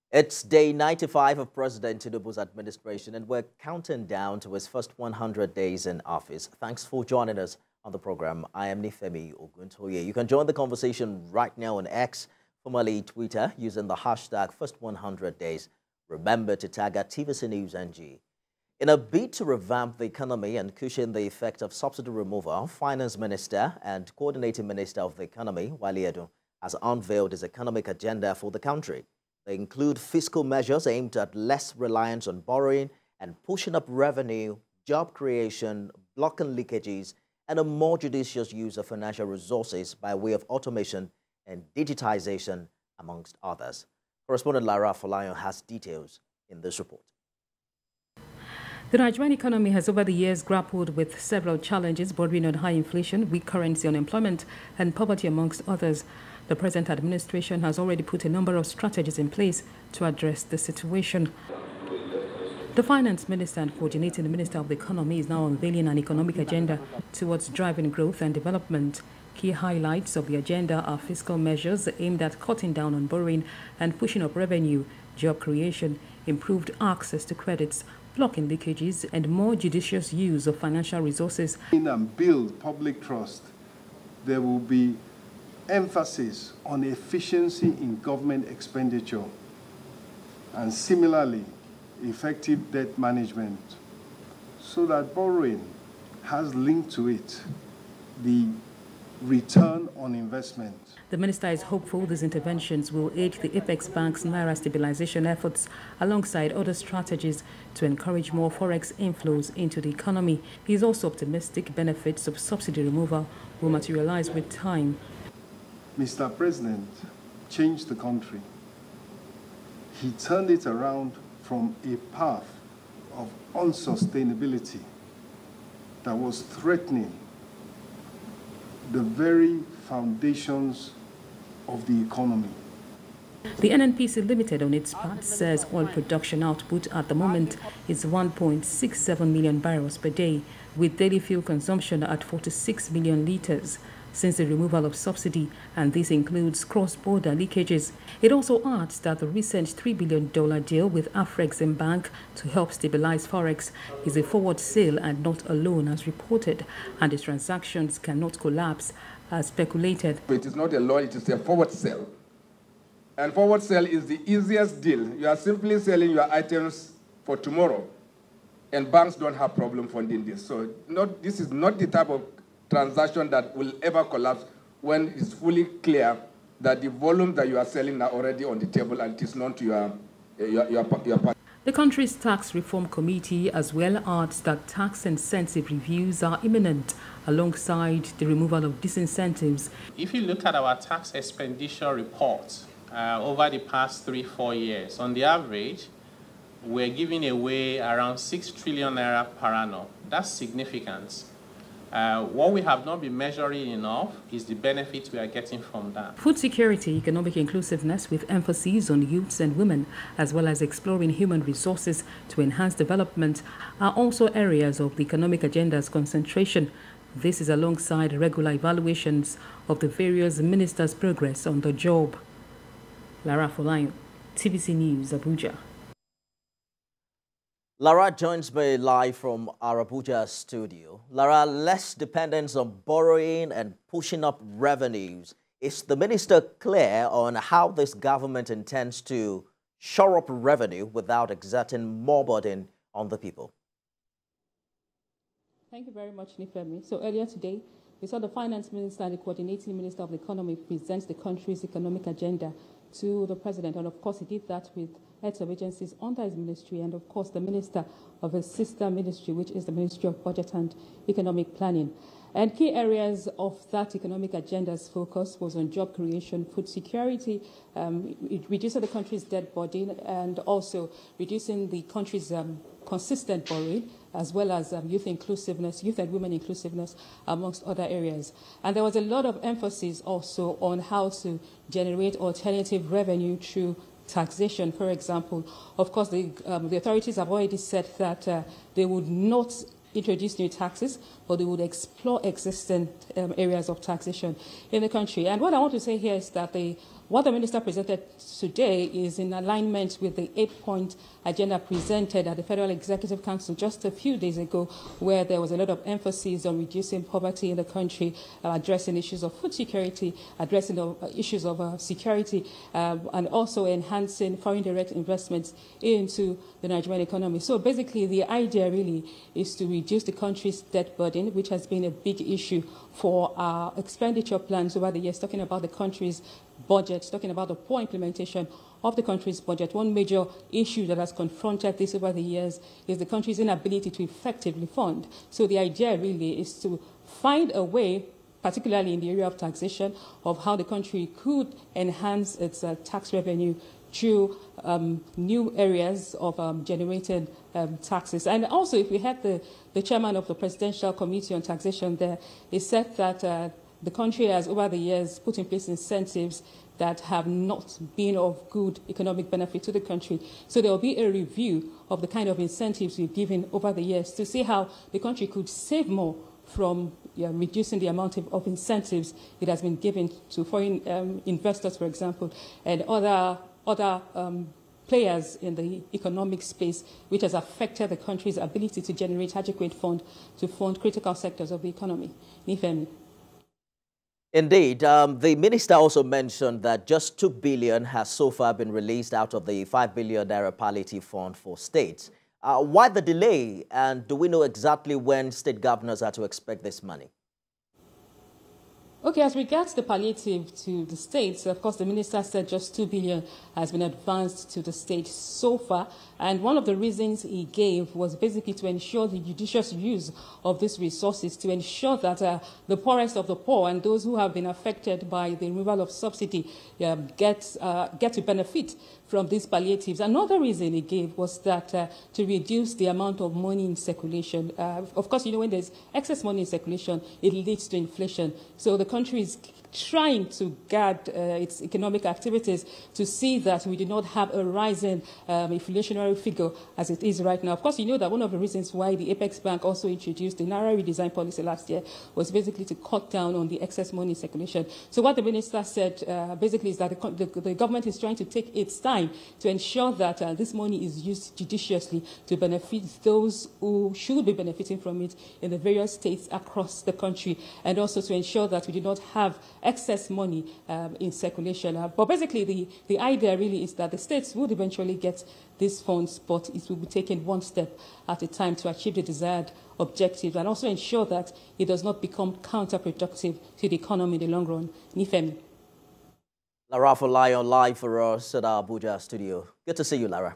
It's day 95 of President Tinubu's administration, and we're counting down to his first 100 days in office. Thanks for joining us on the program. I am Nifemi Oguntoye. You can join the conversation right now on X, formerly Twitter, using the hashtag first100days. Remember to tag at TVC News NG. In a bid to revamp the economy and cushion the effect of subsidy removal, Finance Minister and Coordinating Minister of the Economy, Wale Edun, has unveiled his economic agenda for the country. They include fiscal measures aimed at less reliance on borrowing and pushing up revenue, job creation, blocking leakages, and a more judicious use of financial resources by way of automation and digitization, amongst others. Correspondent Lara Folayon has details in this report. The Nigerian economy has over the years grappled with several challenges bordering on high inflation, weak currency, unemployment, and poverty, amongst others. The present administration has already put a number of strategies in place to address the situation. The Finance Minister and Coordinating Minister of the Economy is now unveiling an economic agenda towards driving growth and development. Key highlights of the agenda are fiscal measures aimed at cutting down on borrowing and pushing up revenue, job creation, improved access to credits, blocking leakages, and more judicious use of financial resources. And build public trust. There will be emphasis on efficiency in government expenditure and similarly effective debt management so that borrowing has linked to it the return on investment. The minister is hopeful these interventions will aid the Apex Bank's Naira stabilization efforts alongside other strategies to encourage more forex inflows into the economy. He is also optimistic benefits of subsidy removal will materialize with time. Mr. President changed the country. He turned it around from a path of unsustainability that was threatening the very foundations of the economy. The NNPC Limited, on its part, says oil production output at the moment is 1.67 million barrels per day, with daily fuel consumption at 46 million litres since the removal of subsidy, and this includes cross-border leakages. It also adds that the recent $3 billion deal with Afrexim Bank to help stabilize forex is a forward sale and not a loan as reported, and the transactions cannot collapse as speculated. It is not a loan, it is a forward sale. And forward sale is the easiest deal. You are simply selling your items for tomorrow, and banks don't have problem funding this. So this is not the type of transaction that will ever collapse when it's fully clear that the volume that you are selling are already on the table and it is known to your partner. The country's tax reform committee as well adds that tax incentive reviews are imminent alongside the removal of disincentives. If you look at our tax expenditure reports over the past 3-4 years, on the average, we're giving away around 6 trillion naira per annum. That's significant. What we have not been measuring enough is the benefit we are getting from that. Food security, economic inclusiveness with emphasis on youths and women, as well as exploring human resources to enhance development, are also areas of the economic agenda's concentration. This is alongside regular evaluations of the various ministers' progress on the job. Lara Folayon, TVC News, Abuja. Lara joins me live from our Abuja studio. Lara, less dependence on borrowing and pushing up revenues. Is the minister clear on how this government intends to shore up revenue without exerting more burden on the people? Thank you very much, Nifemi. So earlier today, we saw the Finance Minister and the Coordinating Minister of the Economy present the country's economic agenda to the President. And of course, he did that with heads of agencies under his ministry and, of course, the Minister of his sister ministry, which is the Ministry of Budget and Economic Planning. And key areas of that economic agenda's focus was on job creation, food security, reducing the country's debt burden, and also reducing the country's consistent borrowing, as well as youth inclusiveness, youth and women inclusiveness, amongst other areas. And there was a lot of emphasis also on how to generate alternative revenue through taxation, for example. Of course, the authorities have already said that they would not introduce new taxes, but they would explore existing areas of taxation in the country. And what I want to say here is that the What the minister presented today is in alignment with the 8-point agenda presented at the Federal Executive Council just a few days ago, where there was a lot of emphasis on reducing poverty in the country, addressing issues of food security, addressing the issues of security, and also enhancing foreign direct investments into the Nigerian economy. So basically, the idea really is to reduce the country's debt burden, which has been a big issue for our expenditure plans over the years, talking about the country's budget, talking about the poor implementation of the country's budget. One major issue that has confronted this over the years is the country's inability to effectively fund. So the idea really is to find a way, particularly in the area of taxation, of how the country could enhance its tax revenue through new areas of generated taxes. And also, if we had the chairman of the Presidential Committee on Taxation there, he said that the country has, over the years, put in place incentives that have not been of good economic benefit to the country. So there will be a review of the kind of incentives we've given over the years to see how the country could save more from reducing the amount of incentives it has been given to foreign investors, for example, and other players in the economic space, which has affected the country's ability to generate adequate funds to fund critical sectors of the economy. Nifemi. Indeed. The minister also mentioned that just 2 billion has so far been released out of the 5 billion naira palliative fund for states. Why the delay, and do we know exactly when state governors are to expect this money? Okay, as regards the palliative to the states, of course, the minister said just 2 billion has been advanced to the states so far. And one of the reasons he gave was basically to ensure the judicious use of these resources, to ensure that the poorest of the poor and those who have been affected by the removal of subsidy get to benefit from these palliatives. Another reason he gave was that to reduce the amount of money in circulation. Of course, you know, when there's excess money in circulation, it leads to inflation. So the country is trying to guard its economic activities to see that we do not have a rising inflationary figure as it is right now. Of course, you know that one of the reasons why the Apex Bank also introduced the Naira redesign policy last year was basically to cut down on the excess money in circulation. So what the minister said basically is that the government is trying to take its time to ensure that this money is used judiciously to benefit those who should be benefiting from it in the various states across the country, and also to ensure that we do not have excess money in circulation. But basically, the idea really is that the states would eventually get these funds, but it will be taken one step at a time to achieve the desired objectives, and also ensure that it does not become counterproductive to the economy in the long run. Nifemi. Lara for Lion live for us at our Abuja studio. Good to see you, Lara.